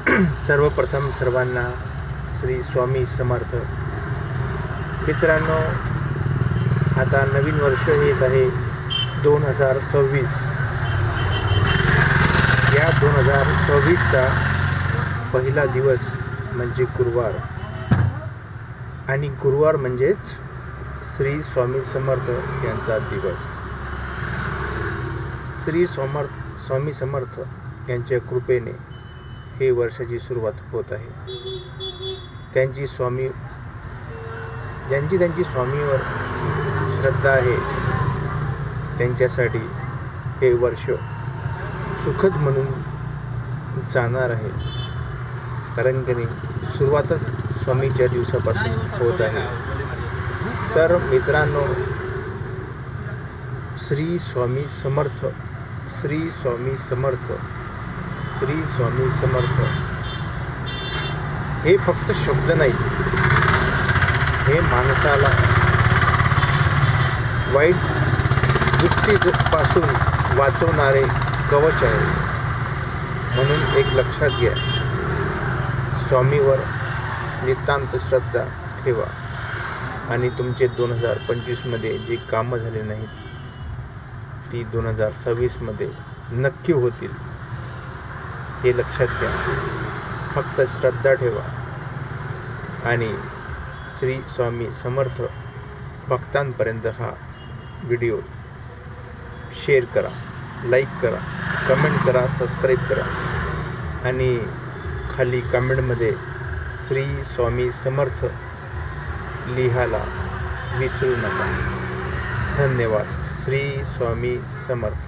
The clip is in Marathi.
सर्वप्रथम सर्वांना श्री स्वामी समर्थ. मित्रांनो, आता नवीन वर्ष येत आहे 2026. या 2026चा पहिला दिवस म्हणजे गुरुवार, आणि गुरुवार म्हणजेच श्री स्वामी समर्थ यांचा दिवस. श्री स्वामी समर्थ यांच्या कृपेने हे वर्षाची सुरुवात होत आहे. ज्यांची स्वामीवर श्रद्धा आहे त्यांच्यासाठी हे वर्ष सुखद म्हणून जाणार आहे. कारण की सुरुवातच स्वामीच्या दिवसापासून होत आहे. तर मित्रांनो, श्री स्वामी समर्थ, श्री स्वामी समर्थ, श्री स्वामी समर्थ हे फक्त शब्द नाही, हे माणसाला वाईट दृष्टीपासून वाचवणारे कवच आहे. म्हणून एक लक्षात घ्या, स्वामीवर नितांत श्रद्धा ठेवा आणि तुमचे 2025मध्ये जे कामं झाले नाहीत ती 2026मध्ये नक्की होतील, हे लक्षात घ्या. फक्त श्रद्धा ठेवा आणि श्री स्वामी समर्थ भक्तांपर्यंत हा व्हिडिओ शेअर करा, लाईक करा, कमेंट करा, सबस्क्राईब करा आणि खाली कमेंटमध्ये श्री स्वामी समर्थ लिहायला विसरू नका. धन्यवाद. श्री स्वामी समर्थ.